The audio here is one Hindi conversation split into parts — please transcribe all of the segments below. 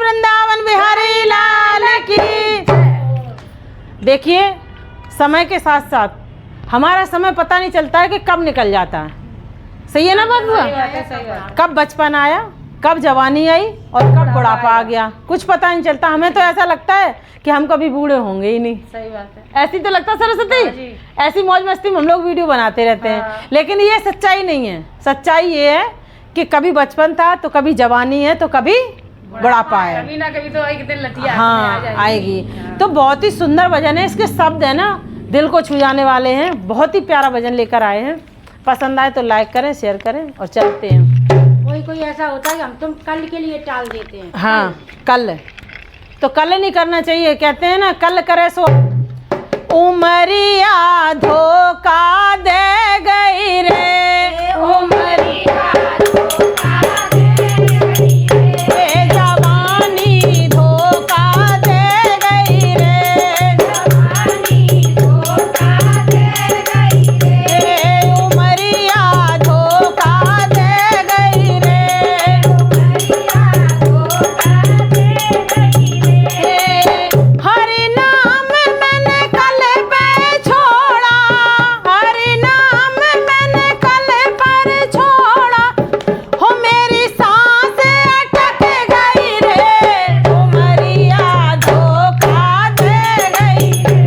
वृंदावन बिहारी लाल की। देखिए, समय के साथ साथ हमारा समय पता नहीं चलता है कि कब निकल जाता है। सही है ना बात हुआ? कब बचपन आया, कब जवानी आई और कब बुढ़ापा आ गया, कुछ पता नहीं चलता। हमें तो ऐसा लगता है कि हम कभी बूढ़े होंगे ही नहीं। सही बात है। ऐसी तो लगता सरस्वती, ऐसी मौज मस्ती में हम लोग वीडियो बनाते रहते हैं, लेकिन ये सच्चाई नहीं है। सच्चाई ये है कि कभी बचपन था तो कभी जवानी है तो कभी बुढ़ापा है, कभी ना कभी तो एक दिन लठिया हाँ आएगी। तो बहुत ही सुंदर भजन है, इसके शब्द है ना दिल को छू जाने वाले हैं। बहुत ही प्यारा भजन लेकर आए हैं। पसंद आए तो लाइक करें, शेयर करें और चलते हैं। कोई ऐसा होता है कि हम तुम कल के लिए टाल देते हैं। हाँ, कल तो कल नहीं करना चाहिए। कहते हैं ना, कल करे सो उमरिया धोखा दे गई रे, उमरिया धोखा दे गई रे, जवानी धोखा दे गई रे, जवानी धोखा दे गई रे, उमरिया धोखा दे गई रे, उमरिया धोखा दे गई रे। हरि नाम मैंने कल पे छोड़ा, हरि नाम मैंने कल पर छोड़ा, हो मेरी सांस अटक गई रे, उमरिया धोखा दे गई रे,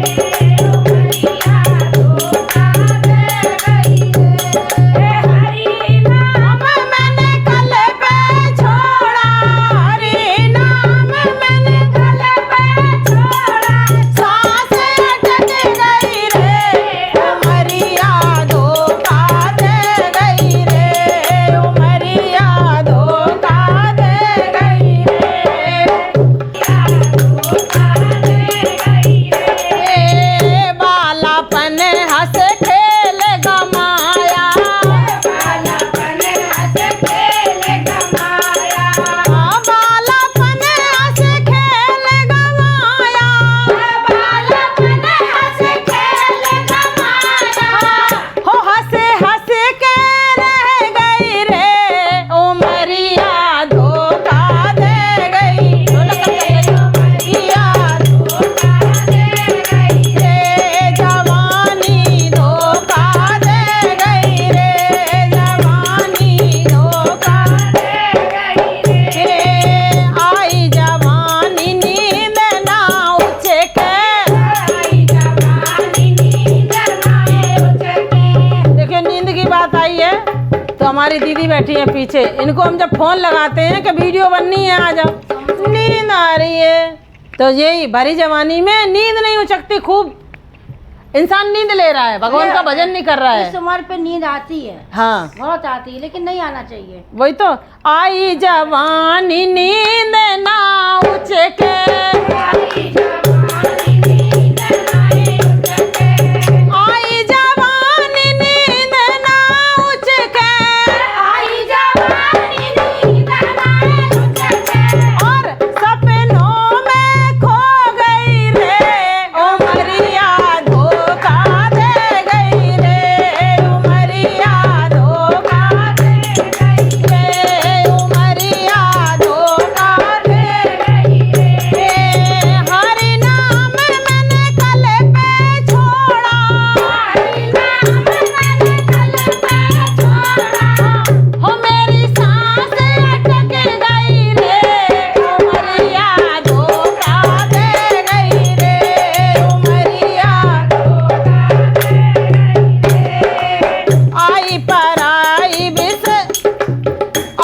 उमरिया धोखा दे गई रे। हरि नाम मैंने कल पे छोड़ा, हरि नाम मैंने कल पे छोड़ा, सांस अटक गई रे, उमरिया धोखा दे गई रे, उमरिया धोखा दे गई रे, धोखा दे गई रे। बालापन हंस खेल गमाया, बालापन हंस खेल गमाया, बालापन हंस खेल गमाया, बालापन हंस खेल गमाया, हो हंसे हंस के रह गई रे, उमरिया धोखा दे गई, उमरिया धोखा दे गई रे, जवानी धोखा दे गई रे, जवानी धोखा दे गई रे। आई जवानी नींद ना उचके, आई जवानी नींद ना उचके। देखिए, नींद की बात आई है तो हमारी दीदी बैठी है पीछे, इनको हम जब फोन लगाते हैं कि वीडियो बननी है, आ जाओ, नींद आ रही है। तो यही भरी जवानी में नींद नहीं उचकती, खूब इंसान नींद ले रहा है, भगवान का भजन नहीं कर रहा है। इस उम्र पे नींद आती है, हाँ बहुत आती है, लेकिन नहीं आना चाहिए। वही तो, आई जवानी नींद ना उचके, आई जवानी नींद ना उचके, आई जवानी नींद ना उचके, आई जवानी नींद ना उचके, और सपनों में खो गई रे, उमरिया धोखा दे गई रे, उमरिया धोखा दे गई रे, उमरिया धोखा दे गई रे। हरि नाम मैंने कल पे छोड़ा, हरि नाम मैंने कल पे छोड़ा, हो मेरी सांस अटक गई रे, उमरिया धोखा दे गई रे, उमरिया धोखा दे गई रे। आई पराई बिस,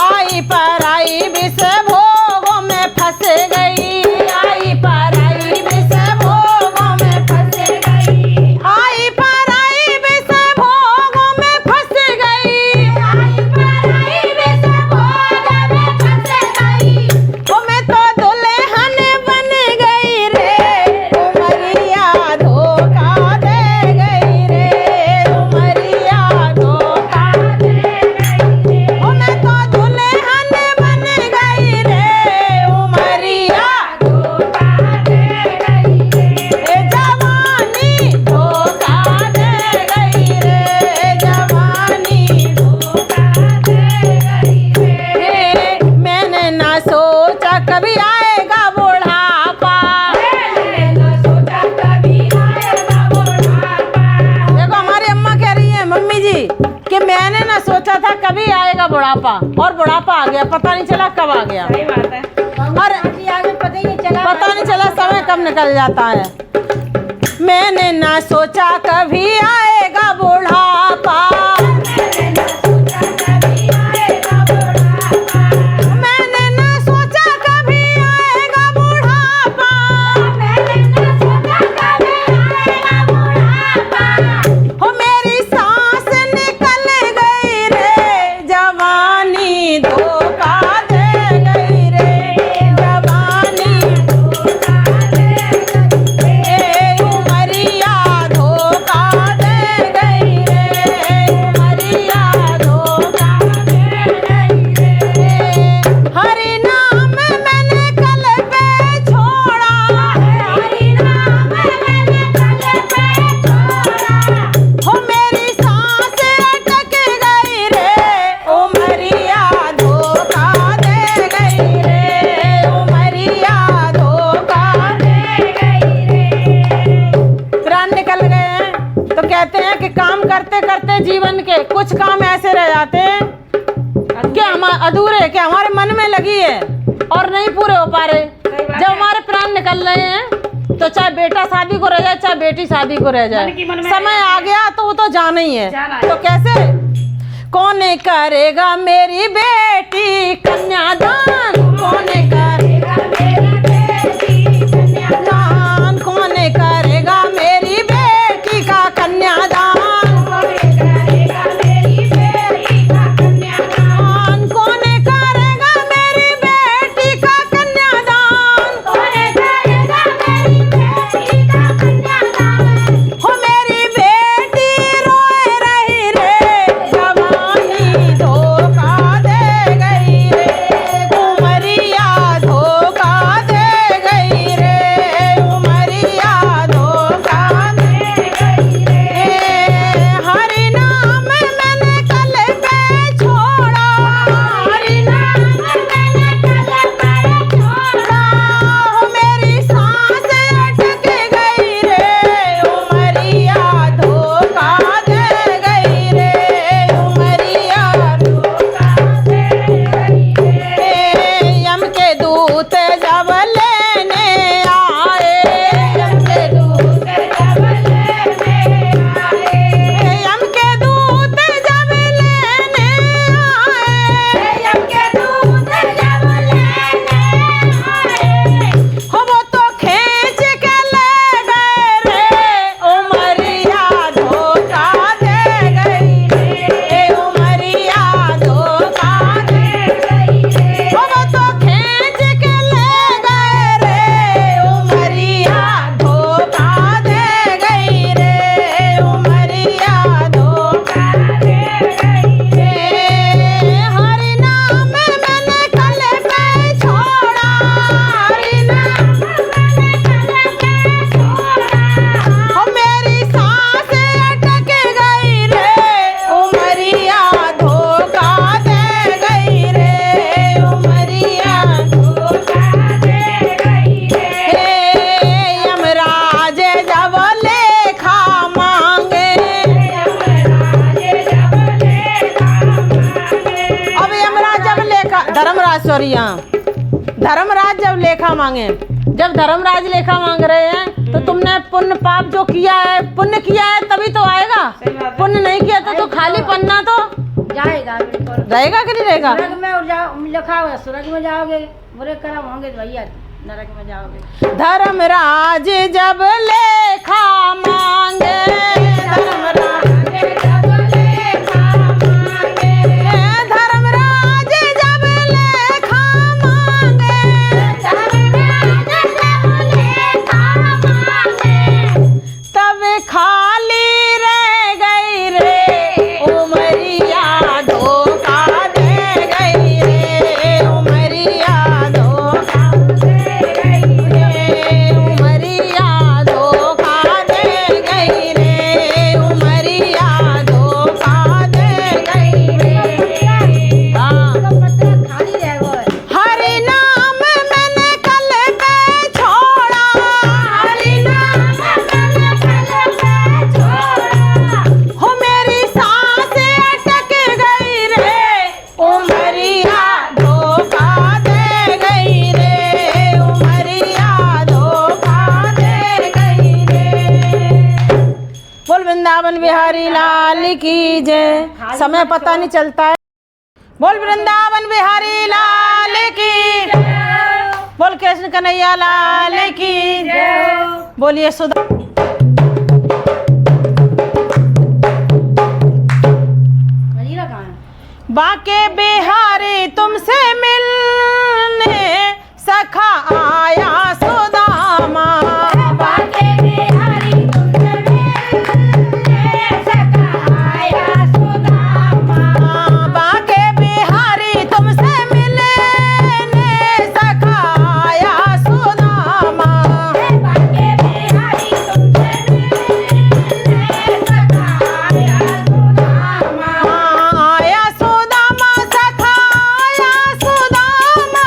आई पराई बिस भोगों में फंस गई, आई पराई बिस भोगों में फंस गई, आई पराई बिस भोगों में फंस गई, आई पराई बिस भोगों में फंस गई, ओ मैं तो दुल्हन बन गई रे, उमरिया धोखा दे गई रे, उमरिया धोखा दे गई रे, ओ मैं तो दुल्हन बन गई रे, और बुढ़ापा आ गया, पता नहीं चला कब आ गया। सही बात है। और दादी आगे पता ही नहीं चला, पता नहीं चला समय कब निकल जाता है। मैंने ना सोचा कभी आएगा बुढ़ापा, मैंने ना सोचा कभी आएगा बुढ़ापा, हो मेरी सांस निकल गई रे, जवानी धोखा दे गई रे, जवानी उमरिया धोखा दे गई रे, उमरिया धोखा दे गई रे। हरि नाम मैंने कल पे छोड़ा, हरि नाम मैंने कल पे छोड़ा, हो मेरी सांस अटक गई रे, उमरिया धोखा दे गई रे, उमरिया धोखा दे गई रे। प्राण निकल गए हैं तो कहते हैं कि काम करते करते जीवन के कुछ काम ऐसे रह जाते हैं कि हम अधूरे, कि हमारे मन में लगी है और नहीं पूरे हो पा रहे। जब हमारे प्राण निकल रहे हैं तो चाहे बेटा शादी को रह जाए, चाहे बेटी शादी को रह जाए, मन की मन में समय आ गया तो वो तो जाना ही है। जाना है। तो कैसे, कौन करेगा मेरी बेटी कन्यादान, कौन करेगा मेरी बेटी कन्यादान, कौन करेगा मेरी बेटी का कन्यादान, कौन करेगा मेरी बेटी का कन्यादान, कौन करेगा मेरी बेटी का कन्यादान, कौन करेगा मेरी बेटी का कन्यादान, हो मेरी बेटी रोए रही रे, जवानी धोखा दे गई रे, उमरिया धोखा दे गई रे, उमरिया धोखा दे गई रे। हरि नाम मैंने कल पे छोड़ा, हरि नाम मैंने कल पे छोड़ा, हो मेरी सांस अटक गई रे, उमरिया धोखा दे गई रे, उमरिया धोखा दे गई रे। यम के दूत जब लेने आए, यम के दूत जब लेने आए, यम के दूत जब लेने आए, यम के दूत जब लेने आए, हो वो तो खींच के ले गए रे, उमरिया धोखा दे गई रे, उमरिया धोखा दे गई रे, हो वो तो खींच के ले गए रे, उमरिया धोखा दे गई रे, उमरिया धोखा दे गई रे। हरि नाम मैंने कल पे छोड़ा, हरि नाम मैंने कल पे छोड़ा, हो मेरी सांस अटक गई रे, उमरिया धोखा दे गई रे, उमरिया धोखा दे गई रे। यमराज जब लेखा मांगे, यमराज जब लेखा मांगे, अब यमराज जब लेखा, धर्मराज सॉरी, धर्मराज जब लेखा मांगे, जब धर्मराज लेखा मांग रहे हैं तो तुमने पुण्य पाप जो किया है, पुण्य किया है तभी तो आएगा, पुण्य नहीं किया तो खाली पन्ना तो जाएगा बिल्कुल। रहेगा कि नहीं रहेगा। स्वर्ग में और लिखा हुआ है, स्वर्ग में जाओगे, बुरे कर्म होंगे तो भैया नरक में जाओगे। धर्मराज जब लेखा मांगे, धर्मराज जब लेखा मांगे, धर्मराज जब लेखा मांगे, धर्मराज जब लेखा मांगे, तब खाली रह गई रे, उमरिया धोखा दे गई रे, उमरिया धोखा दे गई रे, उमरिया धोखा दे गई रे, उमरिया वृंदावन बिहारी लाल की जय। समय पता नहीं चलता है। बोल वृंदावन बिहारी लाल की, बोल कृष्ण कन्हैया लाल की, बोलिए सुधा। गजीरा कहाँ है? बाके बिहारी तुमसे मिलने सखा आया सुदामा। बाके बिहारी तुमसे मिलने सखा आया सुदामा। बाके बिहारी तुमसे मिलने सखा आया सुदामा। बाके बिहारी तुमसे मिलने सखा आया सुदामा। आया सुदामा सखा आया सुदामा।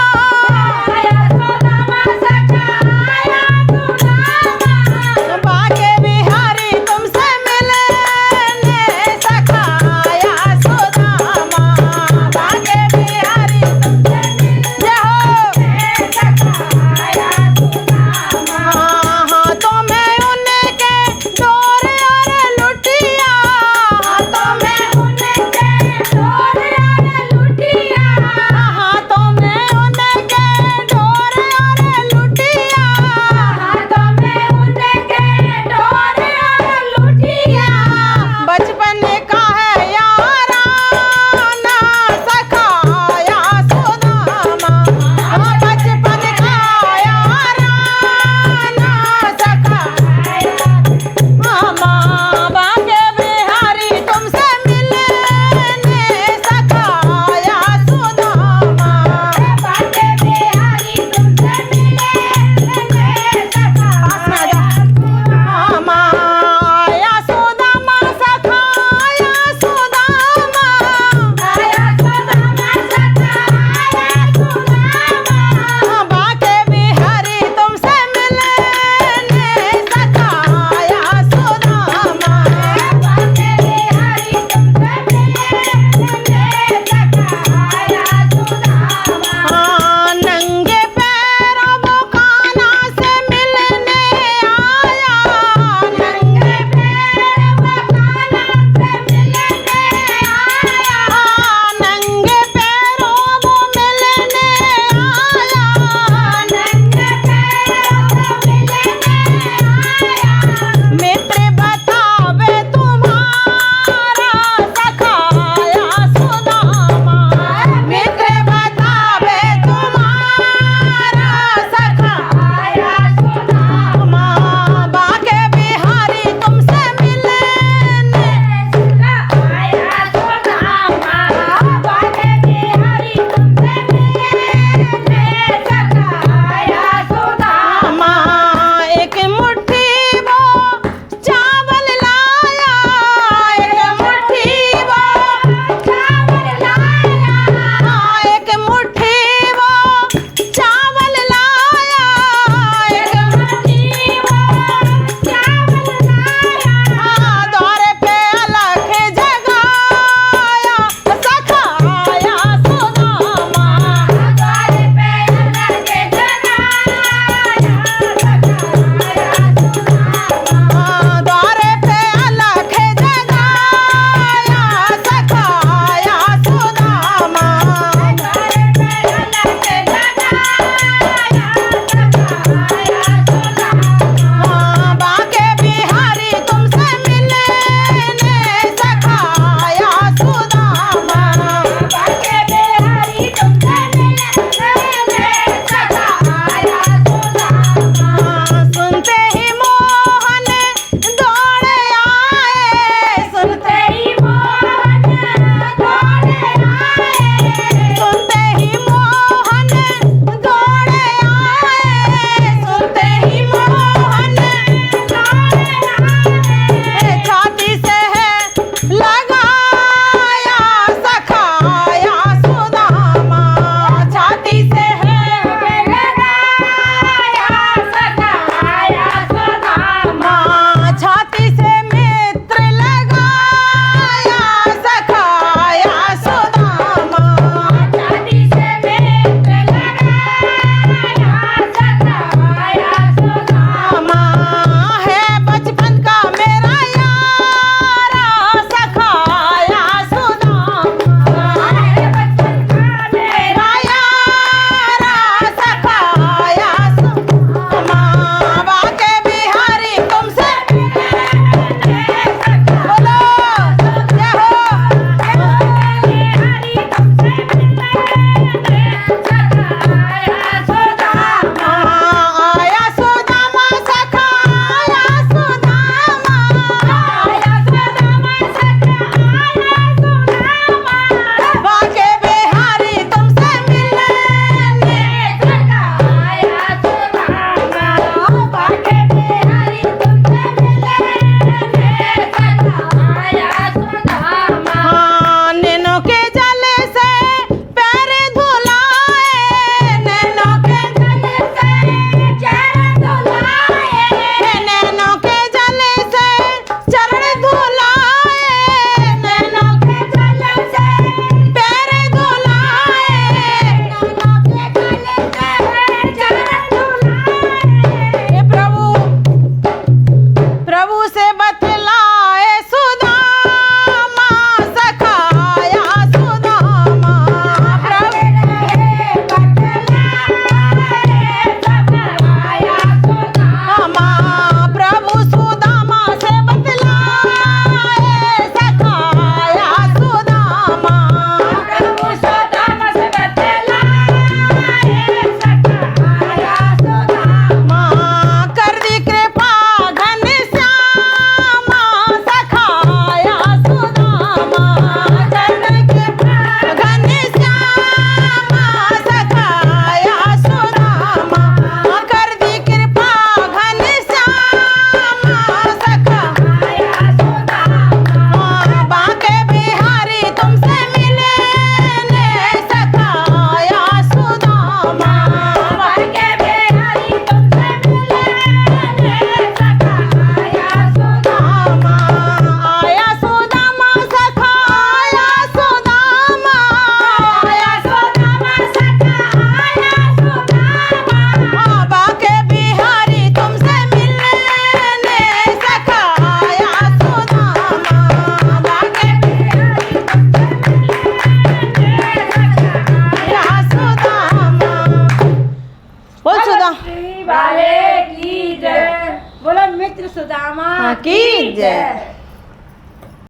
बोल सुदा श्री वाले की जय, बोलो मित्र सुदामा की जय।